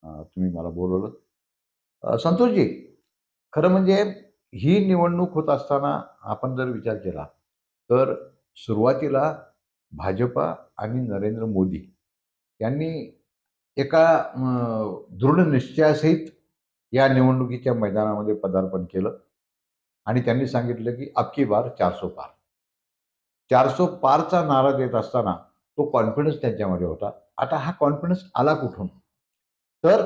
तुम्ही मला बोलवलं. संतोषजी, खरं म्हणजे ही निवडणूक होत असताना आपण जर विचार केला, तर सुरुवातीला भाजपा आणि नरेंद्र मोदी यांनी एका दृढ निश्चयासहित या निवडणुकीच्या मैदानामध्ये पदार्पण केलं आणि त्यांनी सांगितलं, की "अब की बार 400 पार." 400 पारचा नारा देत असताना तो कॉन्फिडन्स त्यांच्यामध्ये होता. आता हा कॉन्फिडन्स आला कुठून? तर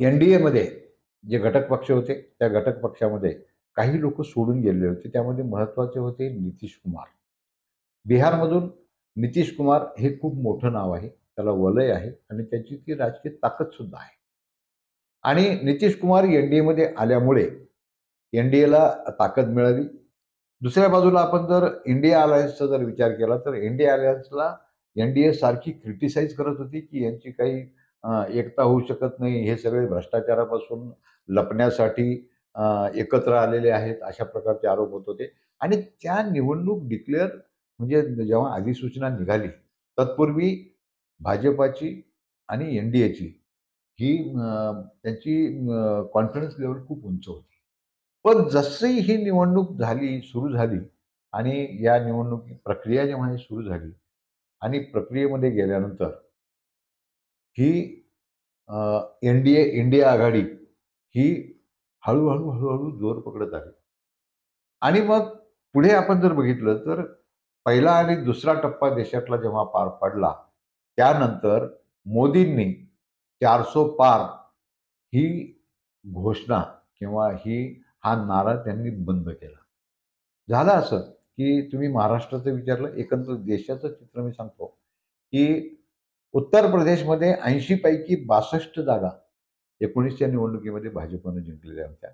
एन-डी-एमध्ये जे घटक पक्ष होते, त्या घटक पक्षामध्ये काही लोकं सोडून गेलेले होते. त्यामध्ये महत्त्वाचे होते नितीश कुमार. बिहारमधून नितीश कुमार हे खूप मोठं नाव आहे. त्याला वलय आहे आणि त्याची ती राजकीय ताकदसुद्धा आहे. आणि नितीश कुमार एन-डी-एमध्ये आल्यामुळे एन-डी-एला ताकद मिळाली. दुसऱ्या बाजूला आपण जर इंडिया अलायन्सचा जर विचार केला, तर इंडिया अलायन्सला एन-डी-ए सारखी क्रिटिसाइज करत होती, की यांची काही एकता होऊ शकत नाही. हे सगळे भ्रष्टाचारापासून लपण्यासाठी एकत्र आलेले आहेत, अशा प्रकारचे आरोप होत होते. आणि त्या निवडणूक डिक्लेअर म्हणजे जेव्हा अधिसूचना निघाली, तत्पूर्वी भाजपाची आणि एन-डी-एची ही त्यांची कॉन्फिडन्स लेव्हल खूप उंच होती. पण जशी ही निवडणूक सुरू झाली आणि या निवडणुकी प्रक्रिया जेव्हा ही सुरू झाली आणि प्रक्रियेमध्ये गेल्यानंतर ही एन-डी-ए, इंडिया आघाडी ही हळू-हळू, हळू-हळू जोर पकडत आली. आणि मग पुढे आपण जर बघितलं तर पहिला आणि दुसरा टप्पा देशातला जेव्हा पार पडला, त्यानंतर मोदींनी 400 पार ही घोषणा किंवा हा नारा त्यांनी बंद केला. झालं असं, की तुम्ही महाराष्ट्राचं विचारलं, एकंदर देशाचं चित्र मी सांगतो, की उत्तर प्रदेशमध्ये 80 पैकी 62 जागा 19च्या निवडणुकीमध्ये भाजपनं जिंकलेल्या होत्या.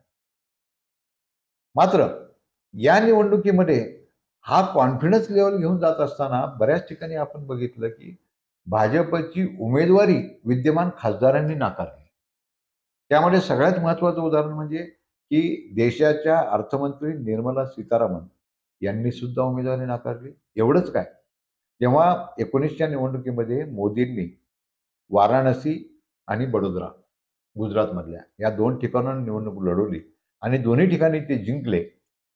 मात्र या निवडणुकीमध्ये हा कॉन्फिडन्स लेव्हल घेऊन जात असताना बऱ्याच ठिकाणी आपण बघितलं, की भाजपची उमेदवारी विद्यमान खासदारांनी नाकारली. त्यामध्ये सगळ्यात महत्त्वाचं उदाहरण म्हणजे, की देशाच्या अर्थमंत्री निर्मला सीतारामन यांनी सुद्धा उमेदवारी नाकारली. एवढंच काय, जेव्हा 19च्या निवडणुकीमध्ये मोदींनी वाराणसी आणि बडोदरा गुजरातमधल्या या 2 ठिकाणांवर निवडणूक लढवली आणि दोन्ही ठिकाणी ते जिंकले.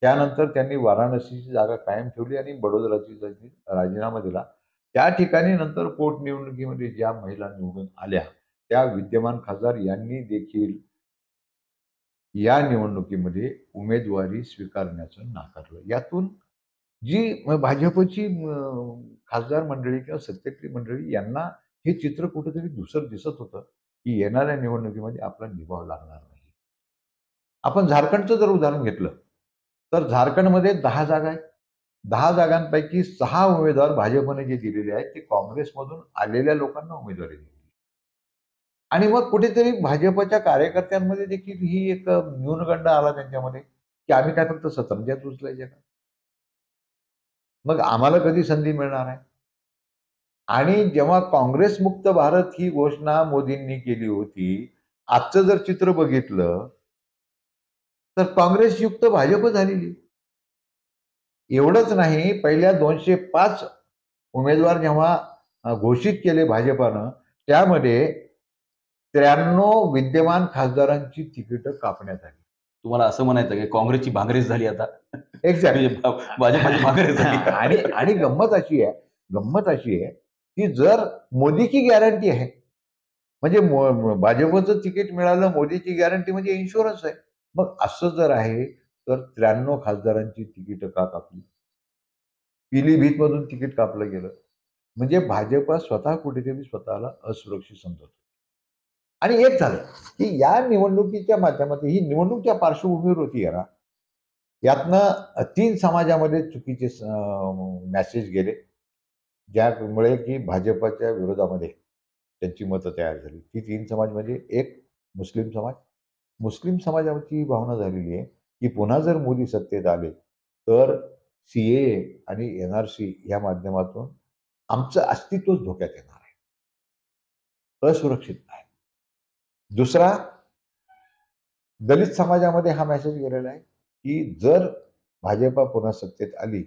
त्यानंतर त्यांनी वाराणसीची जागा कायम ठेवली आणि बडोदराची जागी राजीनामा दिला. त्या ठिकाणी नंतर पोटनिवडणुकीमध्ये ज्या महिला निवडून आल्या, त्या विद्यमान खासदार यांनी देखील या निवडणुकीमध्ये उमेदवारी स्वीकारण्याचं नाकारलं. यातून जी भाजपची खासदार मंडळी किंवा सत्तेतली मंडळी यांना हे चित्र कुठेतरी धूसर दिसत होतं, की येणाऱ्या निवडणुकीमध्ये आपला निभाव लागणार नाही. आपण झारखंडचं जर उदाहरण घेतलं, तर झारखंडमध्ये 10 जागा आहेत. 10 जागांपैकी 6 उमेदवार भाजपने जे दिलेले आहेत, ते काँग्रेसमधून आलेल्या लोकांना उमेदवारी दिली. आणि मग कुठेतरी भाजपच्या कार्यकर्त्यांमध्ये देखील ही एक न्यूनगंड आला त्यांच्यामध्ये, की आम्ही काय फक्त सतरंज्याच उचलायच्या का? मग आम्हाला कधी संधी मिळणार आहे? आणि जेव्हा काँग्रेसमुक्त भारत ही घोषणा मोदींनी केली होती, आजचं जर चित्र बघितलं, तर काँग्रेसयुक्त भाजप झालेली. एवढंच नाही, पहिल्या 205 उमेदवार जेव्हा घोषित केले भाजपानं, त्यामध्ये 93 विद्यमान खासदारांची तिकीटं कापण्यात आली. तुम्हाला असं म्हणायचं की काँग्रेसची भांगरेच झाली आता. म्हणजे एक्झॅक्टली. भाजपची भांगरेच झाली. आणि आणि गंमत अशी आहे, की जर मोदीची गॅरंटी आहे, म्हणजे भाजपचं तिकीट मिळालं, मोदीची गॅरंटी म्हणजे इन्शुरन्स आहे. मग असं जर आहे, तर 93 खासदारांची तिकीटं का कापली? पिलीभीतमधून तिकीट कापलं गेलं. म्हणजे भाजप स्वतः कुठेतरी स्वतःला असुरक्षित समजत होती. आणि एक झालं, की या निवडणुकीच्या माध्यमातून ही निवडणूक पार्श्वभूमीवर होती ना, यातनं 3 समाजामध्ये चुकीचे मेसेज गेले. ज्यामुळे की भाजपच्या विरोधामध्ये त्यांची मतं तयार झाली. ती 3 समाज म्हणजे एक मुस्लिम समाज. मुस्लिम समाजाची ही भावना झालेली आहे, की पुन्हा जर मोदी सत्तेत आले, तर सी-ए-ए आणि एन-आर-सी या माध्यमातून आमचं अस्तित्वच धोक्यात येणार आहे. असुरक्षित आहे. दुसरा, दलित समाजामध्ये हा मेसेज गेलेला आहे, की जर भाजपा पुन्हा सत्तेत आली,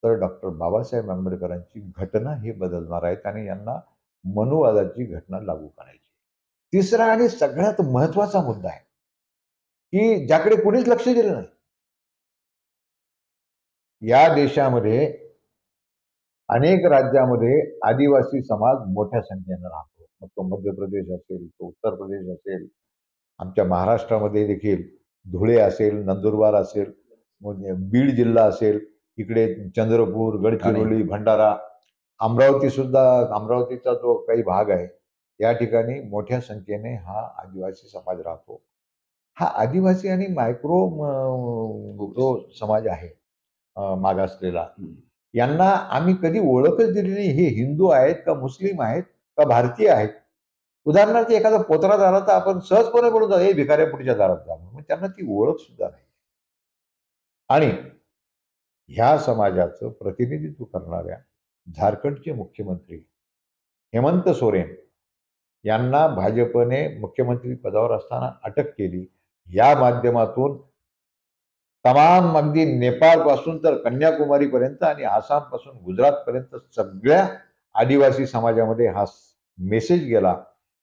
तर डॉक्टर बाबासाहेब आंबेडकरांची घटना ही बदलणार आहेत आणि यांना मनुवादाची घटना लागू करायची. तिसरा आणि सगळ्यात महत्वाचा मुद्दा आहे, की ज्याकडे कुणीच लक्ष दिलं नाही. या देशामध्ये अनेक राज्यामध्ये आदिवासी समाज मोठ्या संख्येनं राहतो. मग तो मध्य प्रदेश असेल, तो उत्तर प्रदेश असेल, आमच्या महाराष्ट्रामध्ये देखील धुळे असेल, नंदुरबार असेल, मग बीड जिल्हा असेल, इकडे चंद्रपूर, गडचिरोली, भंडारा, अमरावती सुद्धा, अमरावतीचा जो काही भाग आहे, या ठिकाणी मोठ्या संख्येने हा आदिवासी समाज राहतो. हा आदिवासी आणि मायक्रो जो समाज आहे मागासलेला, हं. यांना आम्ही कधी ओळखच दिली नाही. हे हिंदू आहेत का मुस्लिम आहेत का भारतीय आहेत? उदाहरणार्थ एखादा पोतरा झाला तर आपण सहजपणे बोलतो, "हे भिकाऱ्या पुढच्या दारात जा." मग त्यांना ती ओळख सुद्धा नाही. आणि ह्या समाजाचं प्रतिनिधित्व करणाऱ्या झारखंडचे मुख्यमंत्री हेमंत सोरेन यांना भाजपने मुख्यमंत्री पदावर असताना अटक केली. या माध्यमातून तमाम अगदी नेपाळपासून तर कन्याकुमारीपर्यंत आणि आसामपासून गुजरातपर्यंत सगळ्या आदिवासी समाजामध्ये हा मेसेज गेला,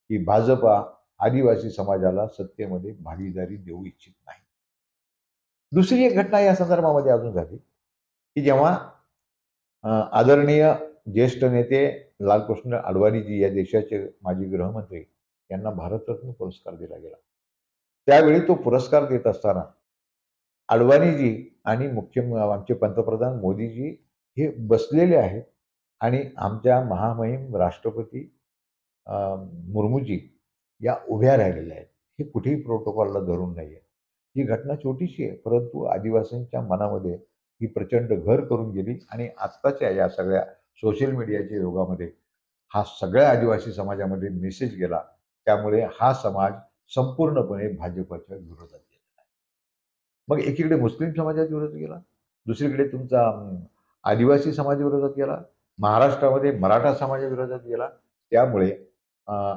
की भाजपा आदिवासी समाजाला सत्तेमध्ये भागीदारी देऊ इच्छित नाही. दुसरी एक घटना या संदर्भामध्ये अजून झाली, की जेव्हा आदरणीय ज्येष्ठ नेते लालकृष्ण अडवाणीजी या देशाचे माजी गृहमंत्री यांना भारतरत्न पुरस्कार दिला गेला. त्यावेळी तो पुरस्कार देत असताना अडवाणीजी आणि आमचे पंतप्रधान मोदीजी हे बसलेले आहेत आणि आमच्या महामहिम राष्ट्रपती मुर्मूजी या उभ्या राहिलेल्या आहेत. हे कुठेही प्रोटोकॉलला धरून नाहीये. ही घटना छोटीशी आहे, परंतु आदिवासींच्या मनामध्ये ही प्रचंड घर करून गेली आणि आत्ताच्या या सगळ्या सोशल मीडियाच्या युगामध्ये हा सगळ्या आदिवासी समाजामध्ये मेसेज गेला. त्यामुळे हा समाज संपूर्णपणे भाजपच्या विरोधात गेला. मग एकीकडे मुस्लिम समाजाच्या विरोधात गेला, दुसरीकडे तुमचा आदिवासी समाज विरोधात गेला, महाराष्ट्रामध्ये मराठा समाजाविरोधात गेला. त्यामुळे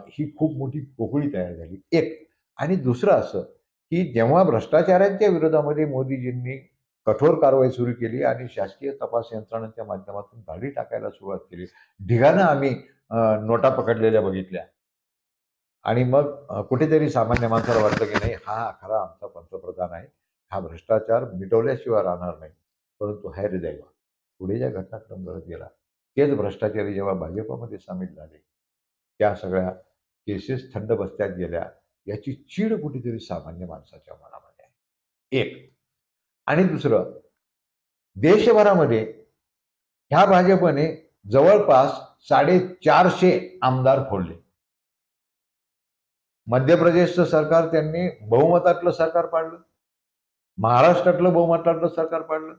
ही खूप मोठी पोकळी तयार झाली. एक आणि दुसरं असं, की जेव्हा भ्रष्टाचारांच्या विरोधामध्ये मोदीजींनी कठोर कारवाई सुरू केली आणि शासकीय तपास यंत्रणांच्या माध्यमातून धाडी टाकायला सुरुवात केली. ढिगानं आम्ही नोटा पकडलेल्या बघितल्या. आणि मग कुठेतरी सामान्य माणसाला वाटलं, की नाही हा खरा आमचा पंतप्रधान आहे. हा भ्रष्टाचार मिटवल्याशिवाय राहणार नाही. परंतु हाय दैवा, पुढे ज्या घटनाक्रम घडत गेला, तेच भ्रष्टाचारी जेव्हा भाजपमध्ये सामील झाले, त्या सगळ्या केसेस थंड बस्त्यात गेल्या. याची चीड कुठेतरी सामान्य माणसाच्या मनामध्ये आहे. एक आणि दुसरं, देशभरामध्ये ह्या भाजपने जवळपास 450 आमदार फोडले. मध्य प्रदेशचं सरकार त्यांनी बहुमतातलं सरकार पाडलं. महाराष्ट्रातलं बहुमतातलं सरकार पाडलं.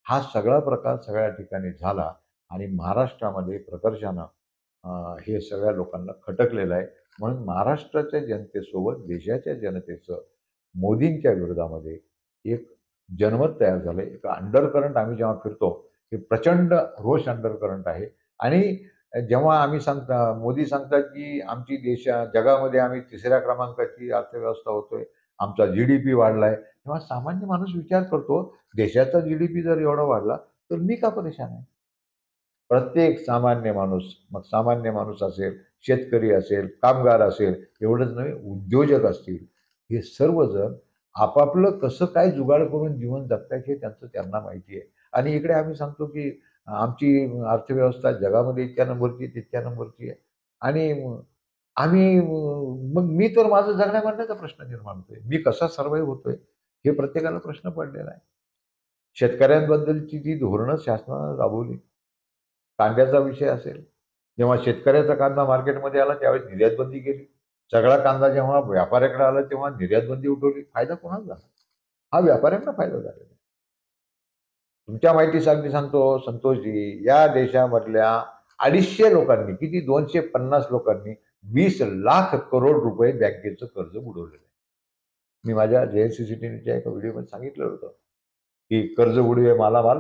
हा सगळा प्रकार सगळ्या ठिकाणी झाला आणि महाराष्ट्रामध्ये प्रकर्षानं हे सगळ्या लोकांना खटकलेलं आहे. म्हणून महाराष्ट्राच्या जनतेसोबत देशाच्या जनतेचं मोदींच्या विरोधामध्ये एक जनमत तयार झालंय. एक अंडरकरंट आम्ही जेव्हा फिरतो, हे प्रचंड रोष अंडरकरंट आहे आणि जेव्हा आम्ही मोदी सांगतात, की आमची जगामध्ये आम्ही 3ऱ्या क्रमांकाची अर्थव्यवस्था होतोय, आमचा जी-डी-पी वाढलाय. तेव्हा सामान्य माणूस विचार करतो, देशाचा जी-डी-पी जर एवढा वाढला, तर मी का परेशान आहे? प्रत्येक सामान्य माणूस, मग सामान्य माणूस असेल, शेतकरी असेल, कामगार असेल, एवढंच नव्हे उद्योजक असतील, हे सर्वजण आपापलं कसं काय जुगाड करून जीवन जगतायत हे त्यांना माहिती आहे. आणि इकडे आम्ही सांगतो, की आमची अर्थव्यवस्था जगामध्ये इतक्या नंबरची आहे, तितक्या नंबरची आहे. आणि आम्ही मग मी तर माझं जगण्या-मरण्याचा प्रश्न निर्माण होतोय. मी कसा सर्व्हाइव्ह होतोय, हे प्रत्येकाला प्रश्न पडलेला आहे. शेतकऱ्यांबद्दलची जी धोरणं शासनानं राबवली, कांद्याचा विषय असेल, जेव्हा शेतकऱ्याचा कांदा मार्केटमध्ये आला त्यावेळेस निर्यात बंदी केली. सगळा कांदा जेव्हा व्यापाऱ्याकडे आला तेव्हा निर्यात बंदी उठवली. फायदा कोणाला झाला? हा व्यापाऱ्यांना फायदा झालेला आहे. तुमच्या माहितीसाठी सांगतो संतोषजी, या देशामधल्या 250 लोकांनी, किती 250 लोकांनी 20 लाख करोड रुपये बँकेचं कर्ज बुडवलेलं आहे. मी माझ्या JNCCTVच्या एका व्हिडिओमध्ये सांगितलं होतं, की कर्ज बुडवे मालामाल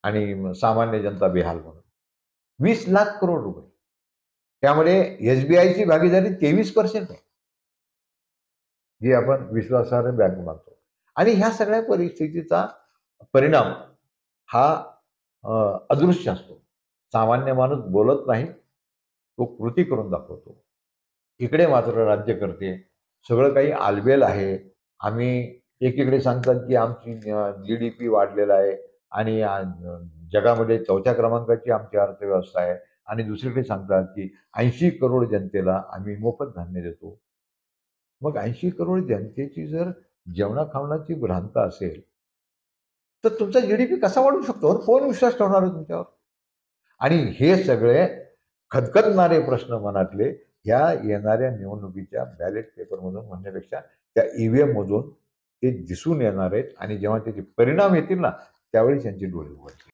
आणि सामान्य जनता बेहाल म्हणून. 20 लाख करोड रुपये. त्यामध्ये SBIची भागीदारी 23% आहे. जी आपण विश्वासार्ह बँक मानतो. आणि ह्या सगळ्या परिस्थितीचा परिणाम हा अदृश्य असतो. सामान्य माणूस बोलत नाही. तो कृती करून दाखवतो. इकडे मात्र राज्यकर्ते सगळं काही आलबेल आहे. आम्ही एकीकडे सांगतात, की आमची जी-डी-पी वाढलेला आहे आणि जगामध्ये 4थ्या क्रमांकाची आमची अर्थव्यवस्था आहे आणि दुसरीकडे सांगतात, की 80 करोड जनतेला आम्ही मोफत धान्य देतो. मग 80 करोड जनतेची जर जेवणा-खावणाची भ्रांत असेल, तर तुमचा जी-डी-पी कसा वाढू शकतो? आणि कोण विश्वास ठेवणार आहे तुमच्यावर? आणि हे सगळे खदखदणारे प्रश्न मनातले ह्या येणाऱ्या निवडणुकीच्या बॅलेट पेपरमधून म्हणण्यापेक्षा त्या ईव्हीएम मधून ते दिसून येणार आहेत आणि जेव्हा त्याचे परिणाम येतील ना, त्यावेळी त्यांचे डोळे उघडतील.